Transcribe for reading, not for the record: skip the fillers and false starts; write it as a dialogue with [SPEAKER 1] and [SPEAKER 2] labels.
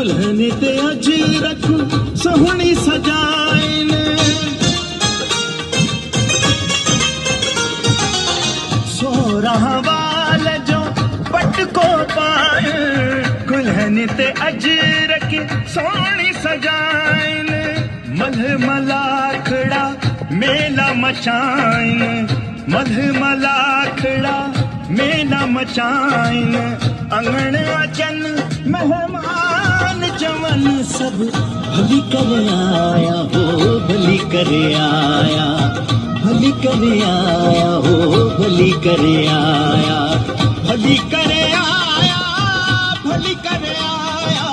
[SPEAKER 1] दुल्हन ते अज रख सोहनी सजाइन सोरह वाल जो पटको पाए दुल्हन ते अज रख सोहनी सजाइन मल मलाखड़ा मेला मचाइन मल मलाखड़ा मेला मचाइन अंगण अचन मेहमान चवन सब भली करे आया हो भली करे आया भली करे आया हो भली करे आया भली करे आया भली करे आया